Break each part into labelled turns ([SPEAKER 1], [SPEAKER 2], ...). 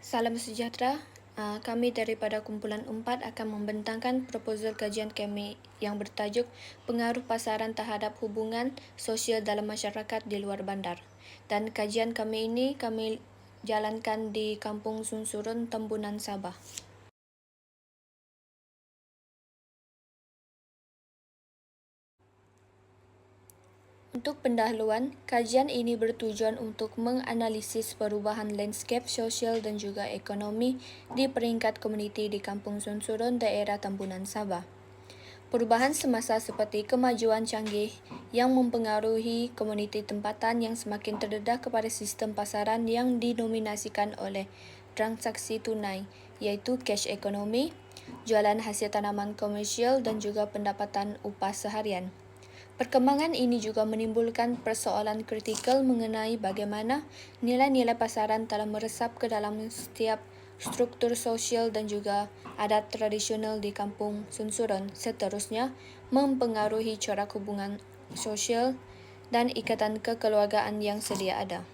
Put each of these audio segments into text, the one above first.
[SPEAKER 1] Salam sejahtera. Kami daripada kumpulan 4 akan membentangkan proposal kajian kami yang bertajuk Pengaruh Pasaran Terhadap Hubungan Sosial dalam Masyarakat di Luar Bandar. Dan kajian kami ini kami jalankan di Kampung Sunsurun, Tembunan, Sabah. Untuk pendahuluan, kajian ini bertujuan untuk menganalisis perubahan lanskap sosial dan juga ekonomi di peringkat komuniti di Kampung Sunsurun, daerah Tembunan, Sabah. Perubahan semasa seperti kemajuan canggih yang mempengaruhi komuniti tempatan yang semakin terdedah kepada sistem pasaran yang dinominasikan oleh transaksi tunai, iaitu cash ekonomi, jualan hasil tanaman komersial dan juga pendapatan upah seharian. Perkembangan ini juga menimbulkan persoalan kritikal mengenai bagaimana nilai-nilai pasaran telah meresap ke dalam setiap struktur sosial dan juga adat tradisional di Kampung Sunsurun, seterusnya mempengaruhi corak hubungan sosial dan ikatan kekeluargaan yang sedia ada.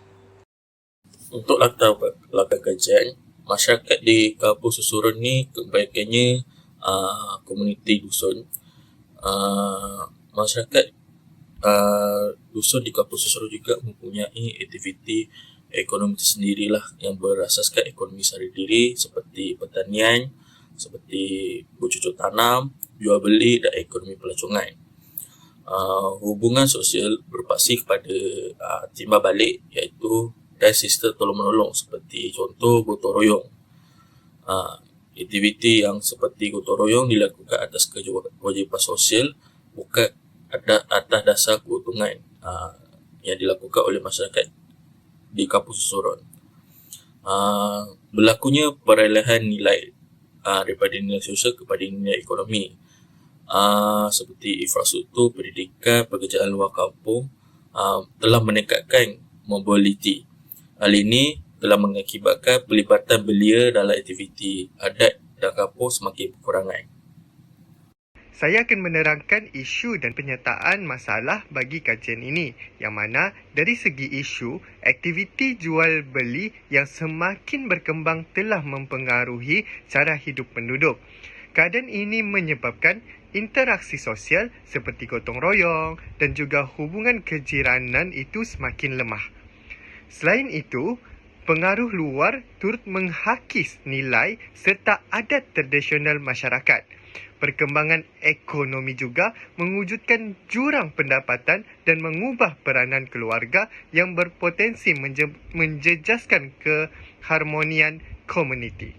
[SPEAKER 2] Untuk latar belakang kajian, masyarakat di Kampung Susurun ni kebanyakannya komuniti dusun. Masyarakat dusun di Kampung Susurun juga mempunyai aktiviti ekonomi sendirilah yang berasaskan ekonomi sehari diri seperti pertanian, seperti bercucuk tanam, jual beli dan ekonomi pelancongan. Hubungan sosial berbasis kepada timbal balik iaitu dan sistem tolong-menolong seperti contoh gotong royong. Aktiviti yang seperti gotong royong dilakukan atas kewajipan sosial bukan atas dasar keuntungan yang dilakukan oleh masyarakat di Kampung Susurun. Berlakunya perolehan nilai daripada nilai sosial kepada nilai ekonomi seperti infrastruktur, pendidikan, pekerjaan luar kampung telah meningkatkan mobiliti. Hal ini telah mengakibatkan pelibatan belia dalam aktiviti adat dan kampung semakin berkurangan.
[SPEAKER 3] Saya akan menerangkan isu dan penyertaan masalah bagi kajian ini, yang mana dari segi isu, aktiviti jual beli yang semakin berkembang telah mempengaruhi cara hidup penduduk. Keadaan ini menyebabkan interaksi sosial seperti gotong royong dan juga hubungan kejiranan itu semakin lemah. Selain itu, pengaruh luar turut menghakis nilai serta adat tradisional masyarakat. Perkembangan ekonomi juga mewujudkan jurang pendapatan dan mengubah peranan keluarga yang berpotensi menjejaskan keharmonian komuniti.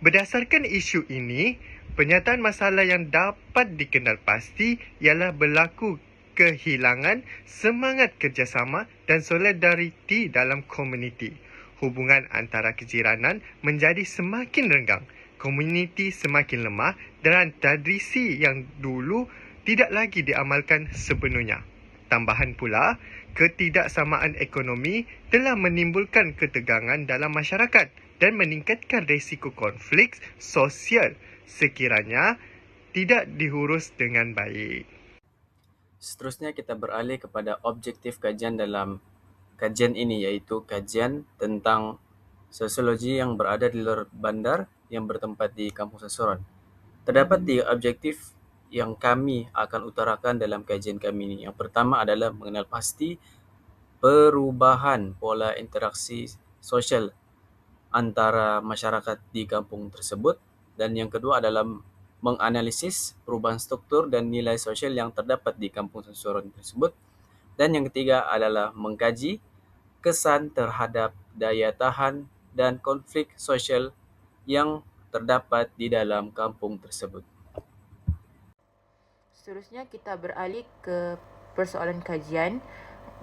[SPEAKER 3] Berdasarkan isu ini, penyataan masalah yang dapat dikenal pasti ialah berlaku kehilangan semangat kerjasama dan solidariti dalam komuniti. Hubungan antara kejiranan menjadi semakin renggang, komuniti semakin lemah dan tradisi yang dulu tidak lagi diamalkan sepenuhnya. Tambahan pula, ketidaksamaan ekonomi telah menimbulkan ketegangan dalam masyarakat dan meningkatkan risiko konflik sosial sekiranya tidak diurus dengan baik.
[SPEAKER 4] Seterusnya kita beralih kepada objektif kajian dalam kajian ini, iaitu kajian tentang sosiologi yang berada di luar bandar yang bertempat di Kampung Sunsurun. Terdapat 3 objektif yang kami akan utarakan dalam kajian kami ini. Yang pertama adalah mengenal pasti perubahan pola interaksi sosial antara masyarakat di kampung tersebut, dan yang kedua adalah menganalisis perubahan struktur dan nilai sosial yang terdapat di Kampung Sunsurun tersebut, dan yang ketiga adalah mengkaji kesan terhadap daya tahan dan konflik sosial yang terdapat di dalam kampung tersebut.
[SPEAKER 5] Seterusnya kita beralih ke persoalan kajian.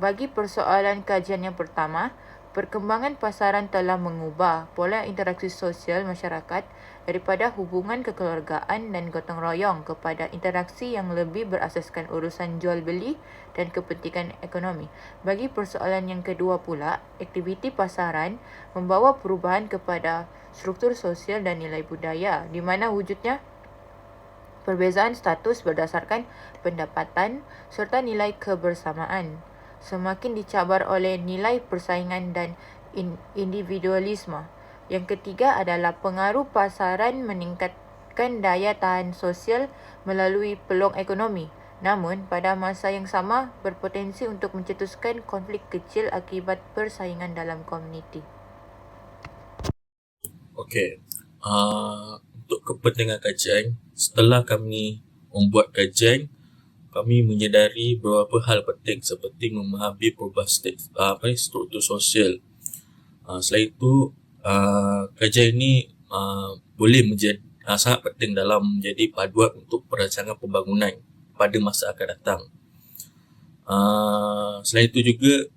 [SPEAKER 5] Bagi persoalan kajian yang pertama, perkembangan pasaran telah mengubah pola interaksi sosial masyarakat daripada hubungan kekeluargaan dan gotong royong kepada interaksi yang lebih berasaskan urusan jual beli dan kepentingan ekonomi. Bagi persoalan yang kedua pula, aktiviti pasaran membawa perubahan kepada struktur sosial dan nilai budaya, di mana wujudnya perbezaan status berdasarkan pendapatan serta nilai kebersamaan semakin dicabar oleh nilai persaingan dan individualisme. Yang ketiga adalah pengaruh pasaran meningkatkan daya tahan sosial melalui peluang ekonomi. Namun, pada masa yang sama, berpotensi untuk mencetuskan konflik kecil akibat persaingan dalam komuniti.
[SPEAKER 2] Okey. Untuk kepentingan kajian, setelah kami membuat kajian, kami menyedari beberapa hal penting seperti memahami perubahan struktur sosial. Selain itu, kajian ini boleh menjadi sangat penting dalam menjadi paduan untuk perancangan pembangunan pada masa akan datang. Selain itu juga,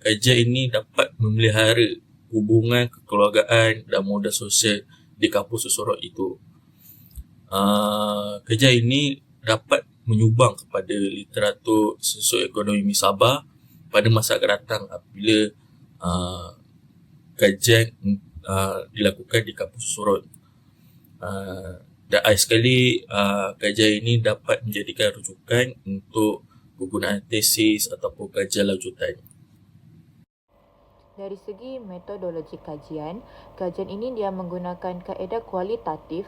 [SPEAKER 2] kajian ini dapat memelihara hubungan kekeluargaan dan modal sosial di kampung Susorot itu. Kajian ini dapat menyumbang kepada literatur sosioekonomi Sabah pada masa akan datang apabila kajian dilakukan di kampung Susorot. Dan akhir sekali, kajian ini dapat menjadikan rujukan untuk penggunaan tesis ataupun kajian lanjutan.
[SPEAKER 5] Dari segi metodologi kajian ini dia menggunakan kaedah kualitatif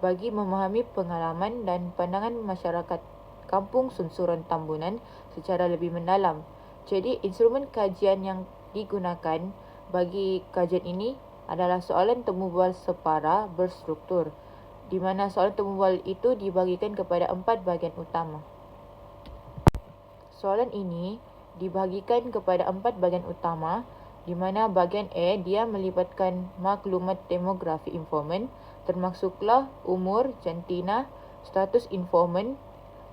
[SPEAKER 5] bagi memahami pengalaman dan pandangan masyarakat Kampung Sunsuron Tambunan secara lebih mendalam. Jadi, instrumen kajian yang digunakan bagi kajian ini adalah soalan temu bual separa berstruktur, di mana soalan temu bual itu dibagikan kepada 4 bahagian utama. Soalan ini dibahagikan kepada 4 bahagian utama, di mana bahagian A dia melibatkan maklumat demografi informan, termasuklah umur, jantina, status informan,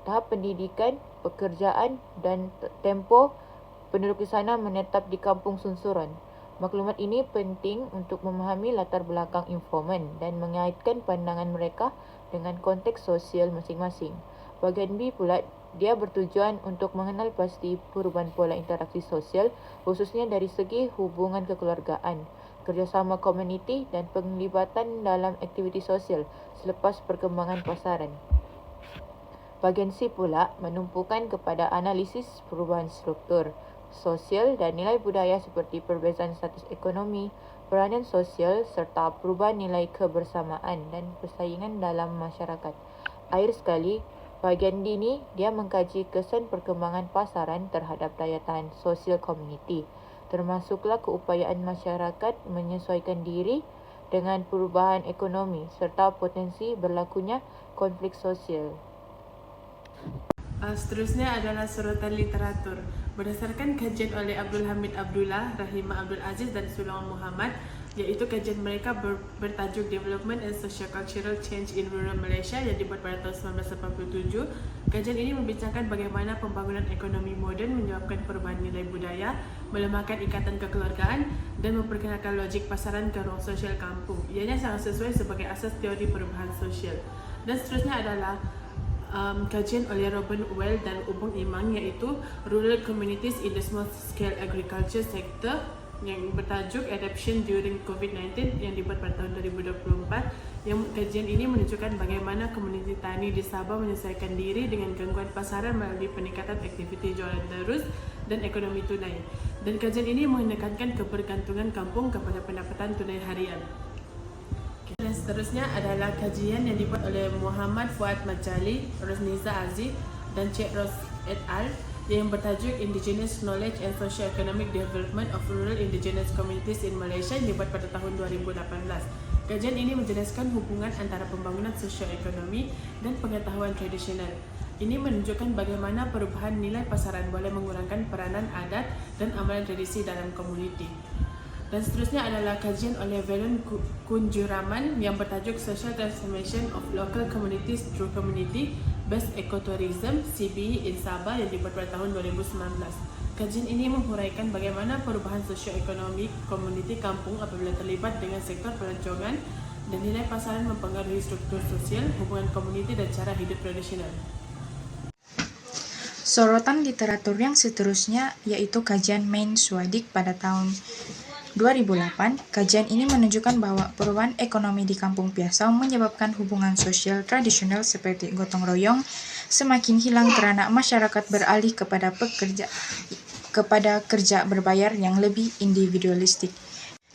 [SPEAKER 5] tahap pendidikan, pekerjaan dan tempoh penduduk di sana menetap di Kampung Sunsuron. Maklumat ini penting untuk memahami latar belakang informan dan mengaitkan pandangan mereka dengan konteks sosial masing-masing. Bahagian B pula, dia bertujuan untuk mengenal pasti perubahan pola interaksi sosial, khususnya dari segi hubungan kekeluargaan, kerjasama komuniti dan penglibatan dalam aktiviti sosial selepas perkembangan pasaran. Bahagian C pula menumpukan kepada analisis perubahan struktur sosial dan nilai budaya seperti perbezaan status ekonomi, peranan sosial serta perubahan nilai kebersamaan dan persaingan dalam masyarakat. Akhir sekali, bahagian D ni dia mengkaji kesan perkembangan pasaran terhadap daya tahan sosial komuniti, termasuklah keupayaan masyarakat menyesuaikan diri dengan perubahan ekonomi serta potensi berlakunya konflik sosial.
[SPEAKER 6] Seterusnya adalah sorotan literatur. Berdasarkan kajian oleh Abdul Hamid Abdullah, Rahimah Abdul Aziz dan Sulaiman Muhammad, iaitu kajian mereka bertajuk Development and Socio-Cultural Change in Rural Malaysia yang dibuat pada tahun 1987. Kajian ini membincangkan bagaimana pembangunan ekonomi moden menyebabkan perubahan nilai budaya, melemahkan ikatan kekeluargaan dan memperkenalkan logik pasaran ke ruang sosial kampung. Ianya sangat sesuai sebagai asas teori perubahan sosial. Dan seterusnya adalah kajian oleh Robin Well dan Ubung Imang, iaitu Rural Communities in the Small Scale Agriculture Sector yang bertajuk Adaptation During COVID-19 yang dibuat pada tahun 2024. Yang kajian ini menunjukkan bagaimana komuniti tani di Sabah menyesuaikan diri dengan gangguan pasaran melalui peningkatan aktiviti jualan terus dan ekonomi tunai. Dan kajian ini menekankan kebergantungan kampung kepada pendapatan tunai harian. Dan seterusnya adalah kajian yang dibuat oleh Muhammad Fuad Majali, Rosniza Aziz dan Cik Ros et al. Yang bertajuk Indigenous Knowledge and Socio-Economic Development of Rural Indigenous Communities in Malaysia yang dibuat pada tahun 2018. Kajian ini menjelaskan hubungan antara pembangunan sosioekonomi dan pengetahuan tradisional. Ini menunjukkan bagaimana perubahan nilai pasaran boleh mengurangkan peranan adat dan amalan tradisi dalam komuniti. Dan seterusnya adalah kajian oleh Velun Kunjuraman yang bertajuk Social Transformation of Local Communities Through Community Based Ecotourism CBE in Sabah yang dibuat pada tahun 2019. Kajian ini menghuraikan bagaimana perubahan sosioekonomi komuniti kampung apabila terlibat dengan sektor pelancongan dan nilai pasaran mempengaruhi struktur sosial, hubungan komuniti dan cara hidup tradisional.
[SPEAKER 7] Sorotan literatur yang seterusnya yaitu kajian Main Swadik pada tahun 2008, kajian ini menunjukkan bahwa perubahan ekonomi di Kampung Piasau menyebabkan hubungan sosial tradisional seperti gotong royong semakin hilang kerana masyarakat beralih kepada kerja berbayar yang lebih individualistik.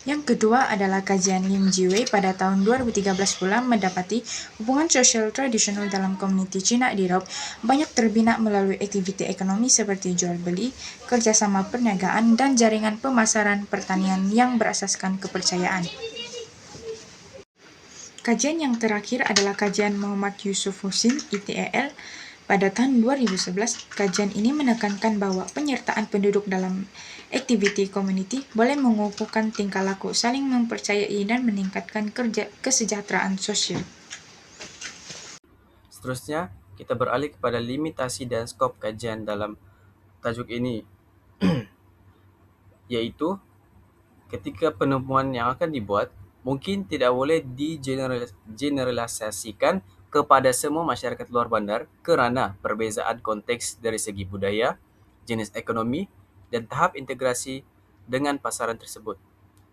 [SPEAKER 7] Yang kedua adalah kajian Lim Jiwei pada tahun 2013 pula mendapati hubungan sosial tradisional dalam komuniti Cina di Raub banyak terbina melalui aktiviti ekonomi seperti jual beli, kerjasama perniagaan, dan jaringan pemasaran pertanian yang berasaskan kepercayaan. Kajian yang terakhir adalah kajian Muhammad Yusuf Husin (ITEL) pada tahun 2011. Kajian ini menekankan bahwa penyertaan penduduk dalam aktiviti komuniti boleh mengukuhkan tingkah laku saling mempercayai dan meningkatkan kesejahteraan sosial.
[SPEAKER 4] Seterusnya, kita beralih kepada limitasi dan skop kajian dalam tajuk ini, yaitu ketika penemuan yang akan dibuat mungkin tidak boleh digeneralisasikan kepada semua masyarakat luar bandar kerana perbezaan konteks dari segi budaya, jenis ekonomi, dan tahap integrasi dengan pasaran tersebut.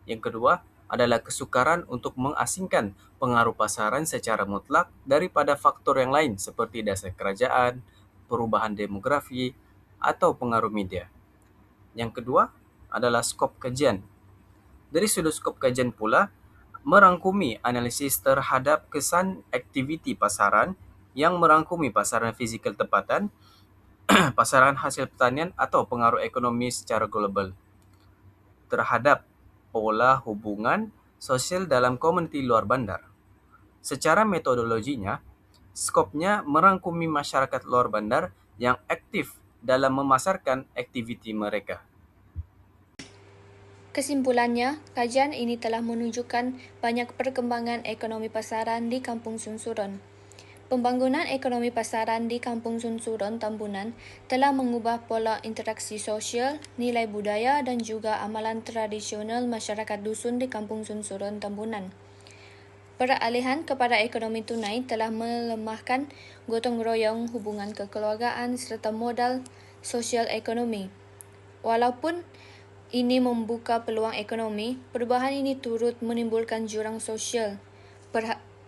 [SPEAKER 4] Yang kedua adalah kesukaran untuk mengasingkan pengaruh pasaran secara mutlak daripada faktor yang lain seperti dasar kerajaan, perubahan demografi, atau pengaruh media. Yang kedua adalah skop kajian. Dari sudut skop kajian pula, merangkumi analisis terhadap kesan aktiviti pasaran yang merangkumi pasaran fizikal tempatan, pasaran hasil pertanian atau pengaruh ekonomi secara global terhadap pola hubungan sosial dalam komuniti luar bandar. Secara metodologinya, skopnya merangkumi masyarakat luar bandar yang aktif dalam memasarkan aktiviti mereka.
[SPEAKER 1] Kesimpulannya, kajian ini telah menunjukkan banyak perkembangan ekonomi pasaran di Kampung Sunsuron. Pembangunan ekonomi pasaran di Kampung Sunsuron Tambunan telah mengubah pola interaksi sosial, nilai budaya dan juga amalan tradisional masyarakat dusun di Kampung Sunsuron Tambunan. Peralihan kepada ekonomi tunai telah melemahkan gotong royong, hubungan kekeluargaan serta modal sosial ekonomi. Walaupun ini membuka peluang ekonomi, perubahan ini turut menimbulkan jurang sosial,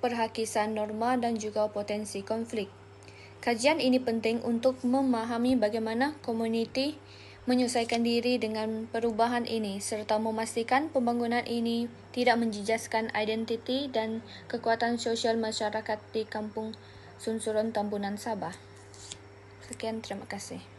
[SPEAKER 1] perhakisan norma dan juga potensi konflik. Kajian ini penting untuk memahami bagaimana komuniti menyesuaikan diri dengan perubahan ini serta memastikan pembangunan ini tidak menjejaskan identiti dan kekuatan sosial masyarakat di Kampung Sunsuron Tambunan, Sabah. Sekian, terima kasih.